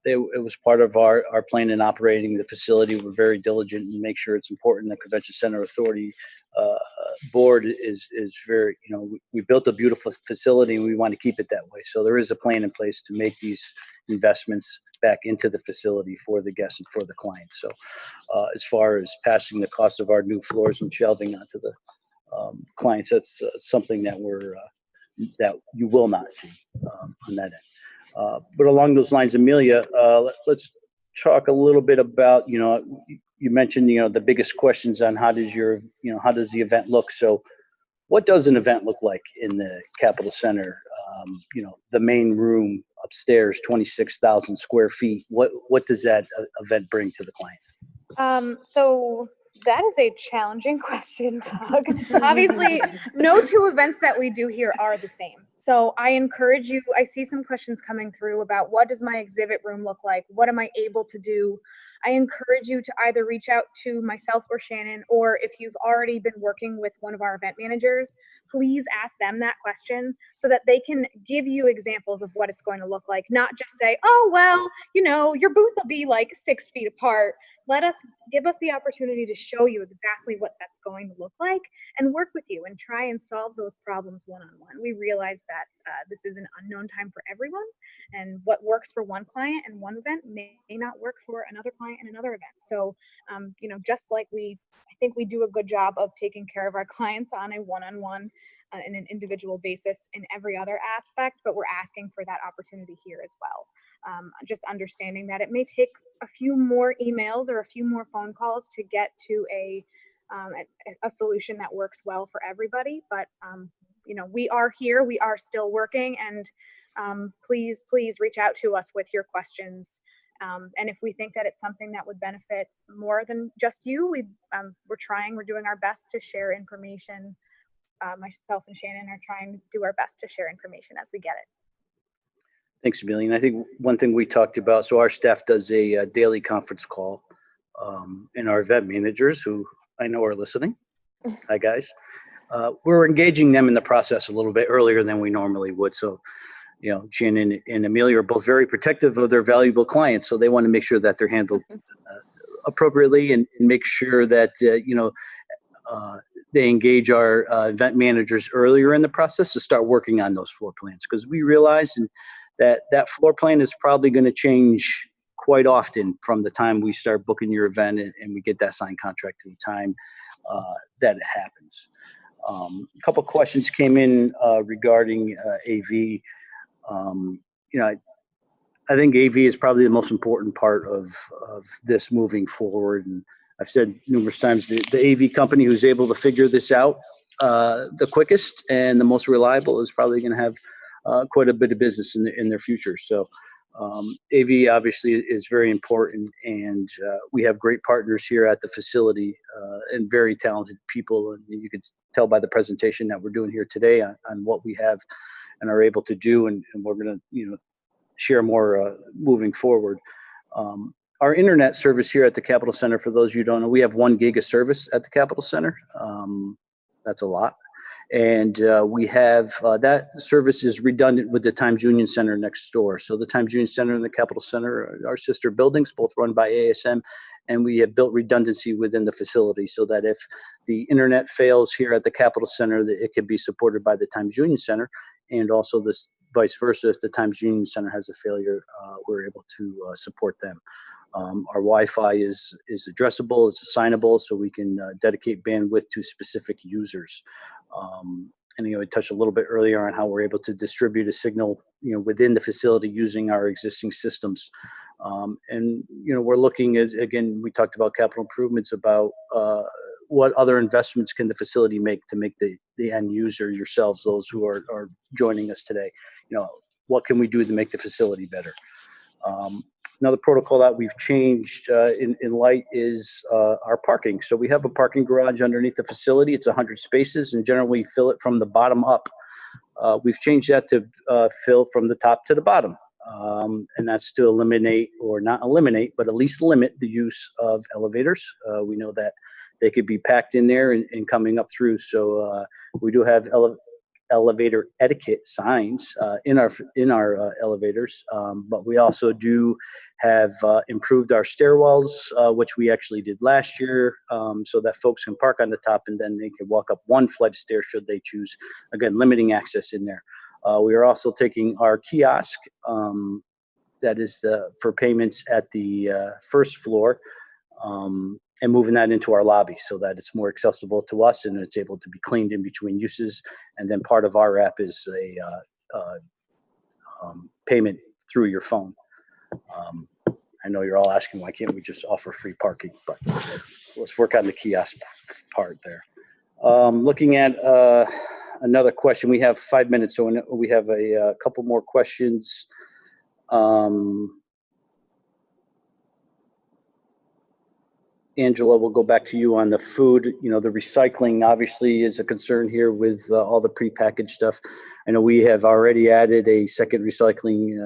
It was part of our plan in operating the facility. We're very diligent and make sure it's important. The Convention Center Authority board is very, we built a beautiful facility and we want to keep it that way. So there is a plan in place to make these investments back into the facility for the guests and for the clients. So as far as passing the cost of our new floors and shelving onto the clients, that's something that that you will not see on that end. But along those lines, Amelia, let's talk a little bit about, you mentioned, the biggest questions on how does the event look? So what does an event look like in the Capitol Center? The main room upstairs, 26,000 square feet. What does that event bring to the client? So that is a challenging question, Doug. Obviously, no two events that we do here are the same. So I encourage you, I see some questions coming through about what does my exhibit room look like? What am I able to do? I encourage you to either reach out to myself or Shannon, or if you've already been working with one of our event managers, please ask them that question so that they can give you examples of what it's going to look like, not just say, oh, well, your booth will be like 6 feet apart. Give us the opportunity to show you exactly what that's going to look like and work with you and try and solve those problems one-on-one. We realize that this is an unknown time for everyone, and what works for one client and one event may not work for another client and another event. So, just like I think we do a good job of taking care of our clients on a one-on-one in an individual basis in every other aspect, but we're asking for that opportunity here as well. Just understanding that it may take a few more emails or a few more phone calls to get to a solution that works well for everybody. But, we are here, we are still working, and please reach out to us with your questions. And if we think that it's something that would benefit more than just you, we're doing our best to share information. Myself and Shannon are trying to do our best to share information as we get it. Thanks, Amelia. And I think one thing we talked about, so our staff does a daily conference call, and our event managers, who I know are listening, hi guys, we're engaging them in the process a little bit earlier than we normally would. So, Shannon and Amelia are both very protective of their valuable clients, so they want to make sure that they're handled appropriately and make sure that, they engage our event managers earlier in the process to start working on those floor plans, because we realize that floor plan is probably going to change quite often from the time we start booking your event and we get that signed contract to the time that it happens. A couple questions came in regarding AV. I think AV is probably the most important part of this moving forward. And I've said numerous times, the AV company who's able to figure this out the quickest and the most reliable is probably going to have quite a bit of business in their future. So AV obviously is very important, and we have great partners here at the facility and very talented people. And you could tell by the presentation that we're doing here today on what we have and are able to do, and we're going to share more moving forward. Our internet service here at the Capitol Center, for those of you who don't know, we have 1 gig of service at the Capitol Center. That's a lot. And we have that service is redundant with the Times Union Center next door. So the Times Union Center and the Capitol Center are sister buildings, both run by ASM, and we have built redundancy within the facility so that if the internet fails here at the Capitol Center, that it can be supported by the Times Union Center, and also this vice versa. If the Times Union Center has a failure, we're able to support them. Our Wi-Fi is addressable, it's assignable, so we can dedicate bandwidth to specific users. And I touched a little bit earlier on how we're able to distribute a signal, within the facility using our existing systems. And we're looking, as again, we talked about capital improvements, about what other investments can the facility make to make the end user, yourselves, those who are joining us today, what can we do to make the facility better? Another protocol that we've changed in light is our parking. So we have a parking garage underneath the facility. It's 100 spaces, and generally fill it from the bottom up. We've changed that to fill from the top to the bottom. And that's to eliminate, or not eliminate, but at least limit the use of elevators. We know that they could be packed in there and coming up through. So we do have elevator etiquette signs in our elevators, but we also do have improved our stairwells, which we actually did last year, so that folks can park on the top and then they can walk up 1 flight of stairs should they choose, again limiting access in there. We are also taking our kiosk, that is for payments at the 1st floor, and moving that into our lobby so that it's more accessible to us and it's able to be cleaned in between uses. And then part of our app is a payment through your phone. I know you're all asking, why can't we just offer free parking? But let's work on the kiosk part there. Looking at another question, we have 5 minutes, so we have a couple more questions. Angela, we'll go back to you on the food. You know, the recycling obviously is a concern here with all the prepackaged stuff. I know we have already added a second recycling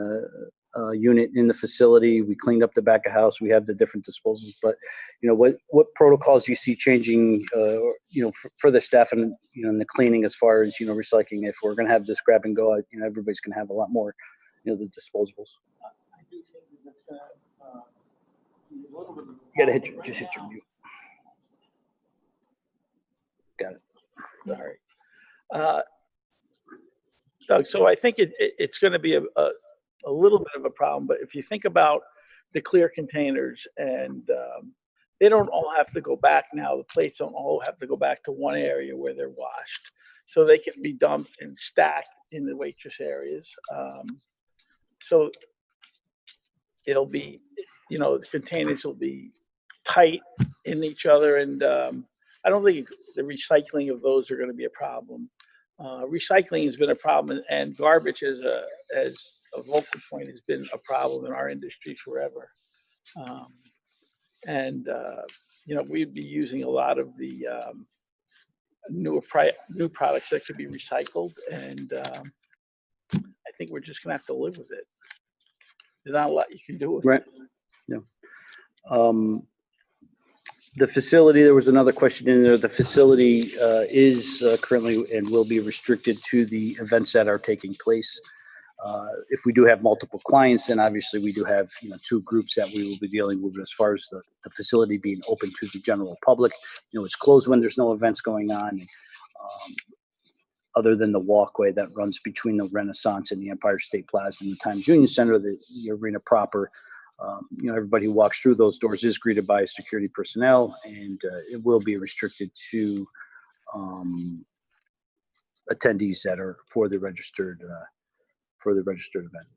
unit in the facility. We cleaned up the back of house. We have the different disposals, but you know, what protocols do you see changing, you know, for the staff and, you know, in the cleaning as far as, you know, recycling? If we're going to have this grab and go, you know, everybody's going to have a lot more, you know, the disposables. I do think that's going to be a little bit of You got to just hit your mute. Got it. Sorry. Doug, so I think it's going to be a little bit of a problem, but if you think about the clear containers, and they don't all have to go back now, the plates don't all have to go back to one area where they're washed, so they can be dumped and stacked in the waitress areas. So it'll be, you know, the containers will be tight in each other, and I don't think the recycling of those are going to be a problem. Recycling has been a problem, and garbage as a local point has been a problem in our industry forever. You know, we'd be using a lot of the new products that could be recycled, and I think we're just gonna have to live with it. There's not a lot you can do with Right. it. Yeah. The facility, there was another question in there. The facility is currently and will be restricted to the events that are taking place. If we do have multiple clients, then obviously we do have, you know, two groups that we will be dealing with as far as the facility being open to the general public. You know, it's closed when there's no events going on, other than the walkway that runs between the Renaissance and the Empire State Plaza and the Times Union Center, the arena proper. You know, everybody who walks through those doors is greeted by security personnel, and it will be restricted to attendees that are for the registered event.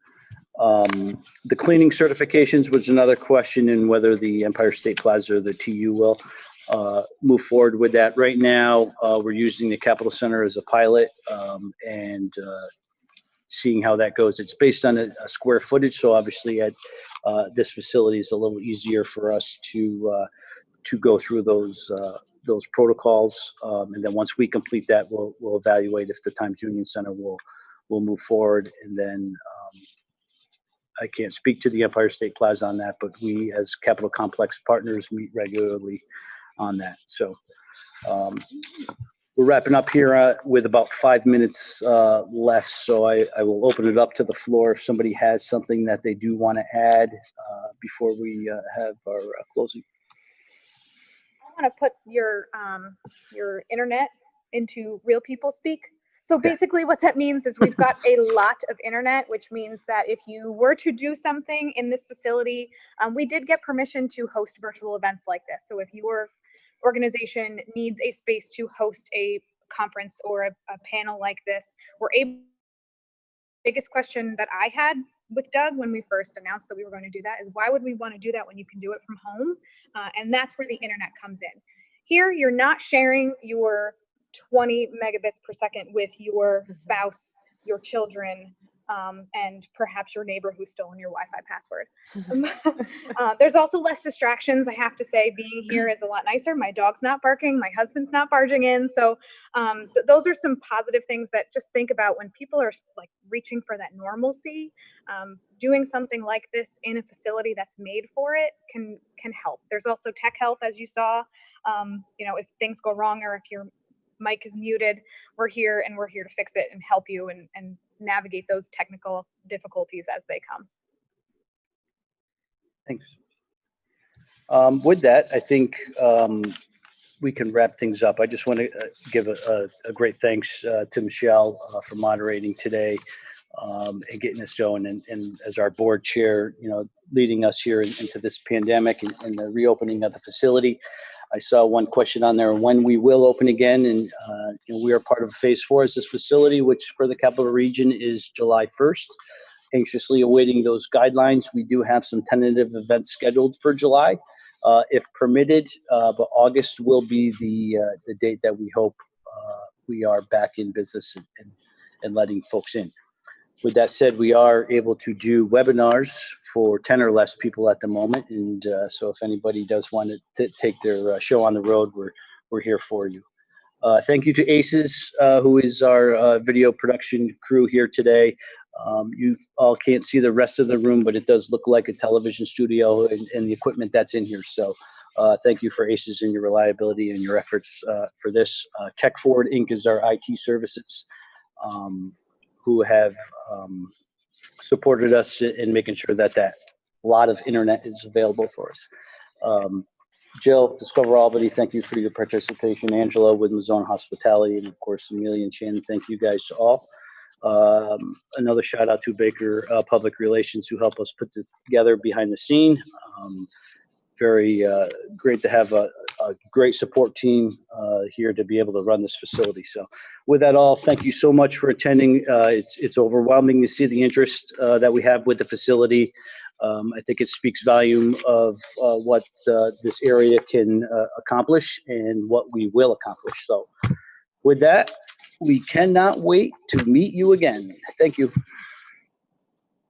The cleaning certifications was another question, and whether the Empire State Plaza or the TU will move forward with that. Right now, we're using the Capitol Center as a pilot, and seeing how that goes. It's based on a square footage, so obviously at this facility is a little easier for us to go through those protocols, and then once we complete that, we'll evaluate if the Times Union Center will move forward. And then I can't speak to the Empire State Plaza on that, but we as Capitol Complex partners meet regularly on that. So we're wrapping up here with about 5 minutes left, so I will open it up to the floor if somebody has something that they do want to add before we have our closing. I want to put your internet into real people speak. So basically what that means is we've got a lot of internet, which means that if you were to do something in this facility, we did get permission to host virtual events like this. So if your organization needs a space to host a conference or a panel like this, we're able. Biggest question that I had with Doug when we first announced that we were going to do that is, why would we want to do that when you can do it from home? And that's where the internet comes in. Here, you're not sharing your 20 megabits per second with your spouse, your children, and perhaps your neighbor who's stolen your Wi-Fi password. There's also less distractions, I have to say. Being here is a lot nicer. My dog's not barking, my husband's not barging in. So those are some positive things that just think about when people are like reaching for that normalcy. Doing something like this in a facility that's made for it can help. There's also tech help, as you saw. You know, if things go wrong or if your mic is muted, we're here and we're here to fix it and help you and navigate those technical difficulties as they come. Thanks. With that, I think we can wrap things up. I just want to give a great thanks to Michelle for moderating today and getting us going, and as our board chair, you know, leading us here into this pandemic and the reopening of the facility. I saw one question on there, when we will open again, and you know, we are part of phase 4 as this facility, which for the capital region is July 1st. anxiously awaiting those guidelines. We do have some tentative events scheduled for July, if permitted, but August will be the date that we hope we are back in business and letting folks in. With that said, we are able to do webinars for 10 or less people at the moment, and so if anybody does want to take their show on the road, we're here for you. Thank you to ACES, who is our video production crew here today. You all can't see the rest of the room, but it does look like a television studio and the equipment that's in here. So thank you for ACES and your reliability and your efforts for this. Tech Forward Inc. is our IT services, who have supported us in making sure that lot of internet is available for us. Jill, Discover Albany, thank you for your participation. Angela with Mazzone Hospitality, and of course, Amelia and Shannon, thank you guys all. Another shout out to Baker Public Relations, who helped us put this together behind the scene. Very great to have a great support team here to be able to run this facility. So with that all, thank you so much for attending. It's overwhelming to see the interest that we have with the facility. I think it speaks volume of what this area can accomplish and what we will accomplish. So with that, we cannot wait to meet you again. Thank you.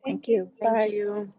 Thank you. Thank Bye. you.